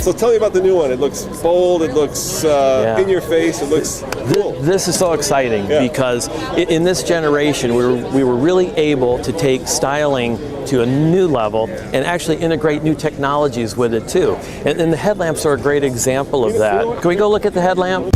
So tell me about the new one. It looks bold, it looks in your face, it looks cool. This is so exciting because in this generation we were really able to take styling to a new level and actually integrate new technologies with it too. And the headlamps are a great example of that. Can we go look at the headlamp?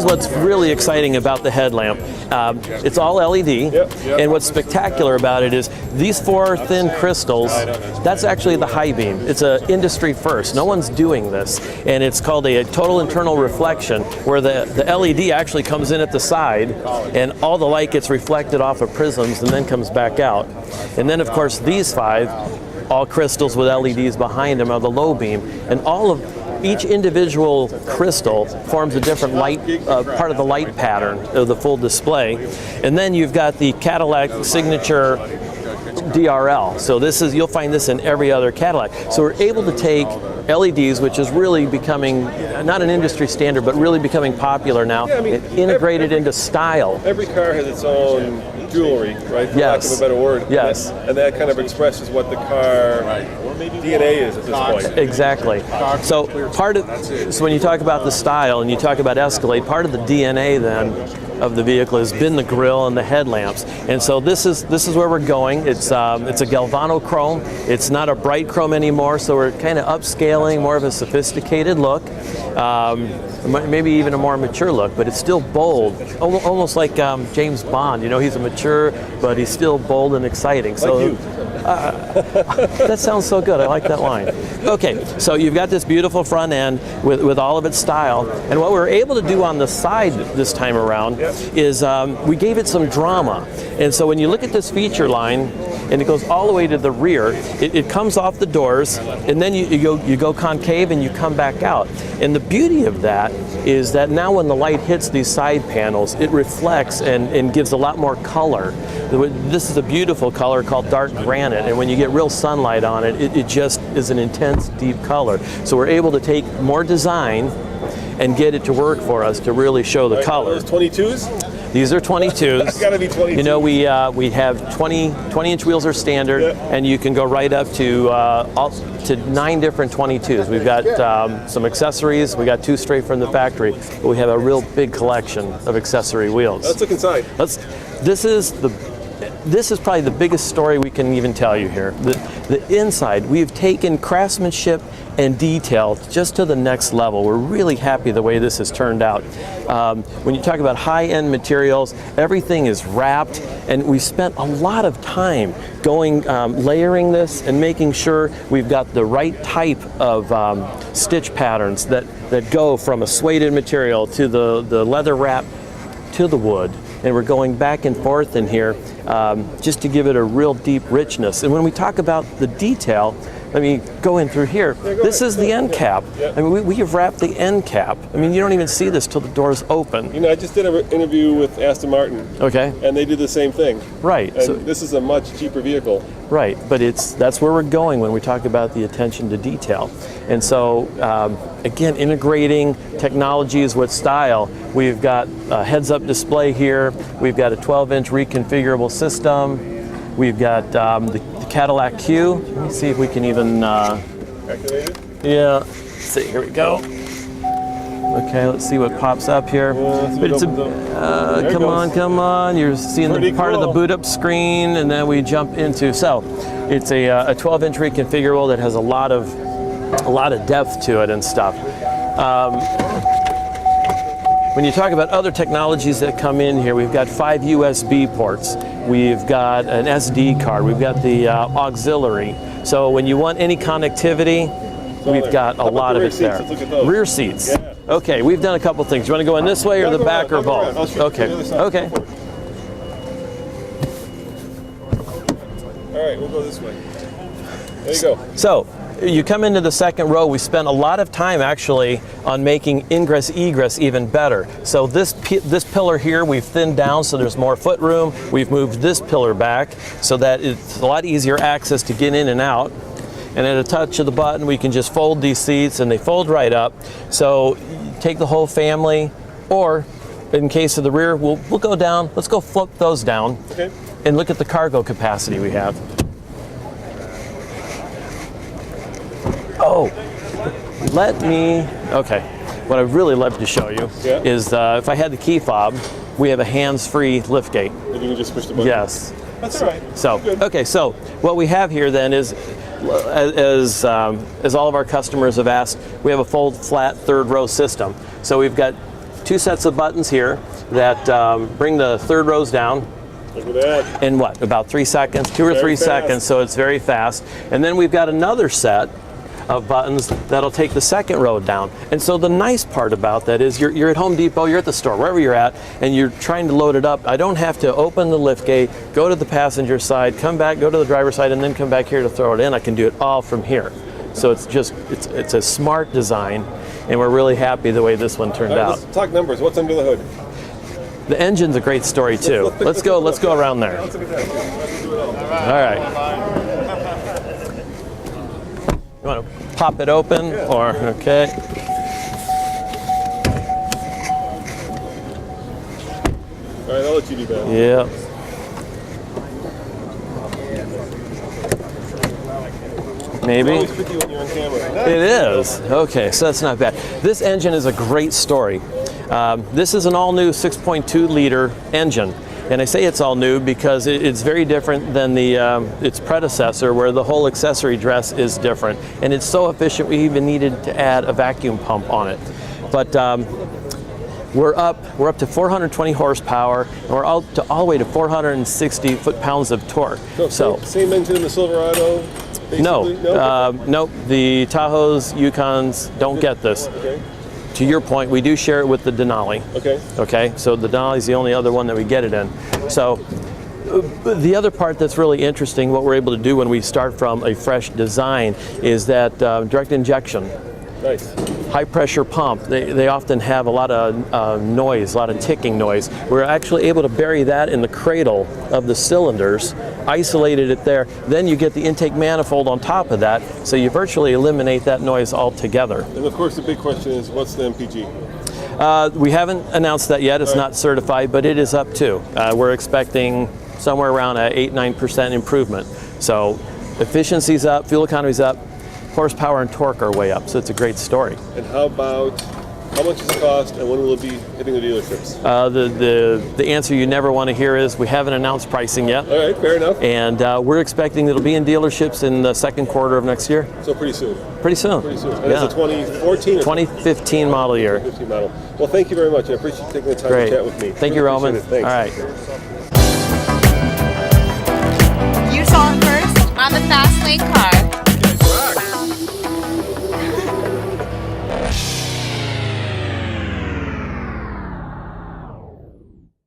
What's really exciting about the headlamp, it's all LED, and what's spectacular about it is these 4 thin crystals, that's actually the high beam. It's an industry first. No one's doing this, and it's called a total internal reflection, where the LED actually comes in at the side, and all the light gets reflected off of prisms and then comes back out. And then, of course, these 5, all crystals with LEDs behind them, are the low beam, and each individual crystal forms a different light, part of the light pattern of the full display. And then you've got the Cadillac signature DRL. So you'll find this in every other Cadillac. So we're able to take LEDs, which is really becoming, not an industry standard, but really becoming popular now, and integrate it into style. Every car has its own jewelry, right? For lack of a better word. Yes. And that kind of expresses what the car DNA is at this point. Exactly. So so when you talk about the style and you talk about Escalade, part of the DNA then of the vehicle has been the grille and the headlamps. And so this is where we're going. It's a galvano chrome. It's not a bright chrome anymore, so we're kind of upscaling, more of a sophisticated look. Maybe even a more mature look, but it's still bold, almost like James Bond. You know, he's a mature, but he's still bold and exciting. So, like you. That sounds so good. I like that line. Okay, so you've got this beautiful front end with all of its style, and what we were able to do on the side this time around is we gave it some drama. And so when you look at this feature line, and it goes all the way to the rear, it comes off the doors, and then you go concave and you come back out. And the beauty of that is that now when the light hits these side panels, it reflects and gives a lot more color. This is a beautiful color called dark granite, and when you get real sunlight on it, it just is an intense, deep color. So we're able to take more design and get it to work for us to really show the color. Those 22s? These are 22s. It's got to be 22s. You know, we have 20-inch wheels are standard, and you can go right up to 9 different 22s. We've got some accessories. We got 2 straight from the factory, but we have a real big collection of accessory wheels. Let's look inside. This is probably the biggest story we can even tell you here. The inside, we've taken craftsmanship and detail just to the next level. We're really happy the way this has turned out. When you talk about high-end materials, everything is wrapped, and we spent a lot of time going layering this and making sure we've got the right type of stitch patterns that go from a suede material to the leather wrap to the wood. And we're going back and forth in here just to give it a real deep richness. And when we talk about the detail, let me go in through here. This is the end cap. I mean, we have wrapped the end cap. I mean, you don't even see this till the door's open. You know, I just did an interview with Aston Martin. Okay. And they did the same thing. Right. And so this is a much cheaper vehicle. Right, but that's where we're going when we talk about the attention to detail. And so, again, integrating technologies with style. We've got a heads-up display here. We've got a 12-inch reconfigurable system. We've got the Cadillac Q. Let me see if we can even... Activate it? Yeah. Let's see, here we go. Okay, let's see what pops up here. But it's come on. You're seeing the part of the boot up screen, and then we jump into, so it's a 12-inch reconfigurable that has a lot of depth to it and stuff. When you talk about other technologies that come in here, we've got 5 USB ports. We've got an SD card. We've got the auxiliary. So when you want any connectivity, we've got a lot of it there. Let's look at those. Rear seats. Yeah. Okay, we've done a couple things. You want to go in this way or the back or both? Okay. Okay. All right, we'll go this way. There you go. So, you come into the second row, we spent a lot of time actually on making ingress egress even better. So this pillar here we've thinned down so there's more foot room. We've moved this pillar back so that it's a lot easier access to get in and out. And at a touch of the button, we can just fold these seats and they fold right up. So take the whole family, or in case of the rear, we'll go down. Let's go flip those down. Okay. And look at the cargo capacity we have. Oh, okay. What I'd really love to show you is if I had the key fob, we have a hands-free lift gate. And you can just push the button? Yes. That's all right. So, okay, so what we have here then is, as all of our customers have asked, we have a fold flat third row system. So we've got 2 sets of buttons here that bring the third rows down. Look at that. In what, about 3 seconds, 2 or 3 seconds, so it's very fast. And then we've got another set of buttons that'll take the second row down. And so the nice part about that is you're at Home Depot, you're at the store, wherever you're at, and you're trying to load it up. I don't have to open the lift gate, go to the passenger side, come back, go to the driver's side, and then come back here to throw it in. I can do it all from here. So it's a smart design, and we're really happy the way this one turned out. Let's talk numbers. What's under the hood? The engine's a great story too. Let's go around there. All right. You want to pop it open, or okay? All right, I'll let you do that. Yeah. Maybe. It's always tricky when you're on camera. It is. Okay, so that's not bad. This engine is a great story. This is an all-new 6.2 liter engine. And I say it's all new because it's very different than its predecessor, where the whole accessory dress is different. And it's so efficient we even needed to add a vacuum pump on it. But we're up to 420 horsepower, and we're all the way to 460 foot-pounds of torque. So same engine in the Silverado? No, the Tahoes, Yukons don't get this. Okay. To your point, we do share it with the Denali. Okay. Okay, so the Denali is the only other one that we get it in. So the other part that's really interesting, what we're able to do when we start from a fresh design, is that direct injection. Nice. High pressure pump, they often have a lot of noise, a lot of ticking noise. We're actually able to bury that in the cradle of the cylinders, isolated it there. Then you get the intake manifold on top of that, so you virtually eliminate that noise altogether. And of course the big question is, what's the MPG? We haven't announced that yet. It's not certified, but it is up too. We're expecting somewhere around an 8-9% improvement. So efficiency's up, fuel economy's up, horsepower and torque are way up, so it's a great story. And how much does it cost, and when will it be hitting the dealerships? The answer you never want to hear is we haven't announced pricing yet. All right, fair enough. And we're expecting it'll be in dealerships in the second quarter of next year. So pretty soon. Pretty soon. Pretty soon. And it's a 2014 or 2015 model year. 2015 model. Well, thank you very much. I appreciate you taking the time to chat with me. Thank you, Roman. Thanks. All right. You saw it first on the Fast Lane Car.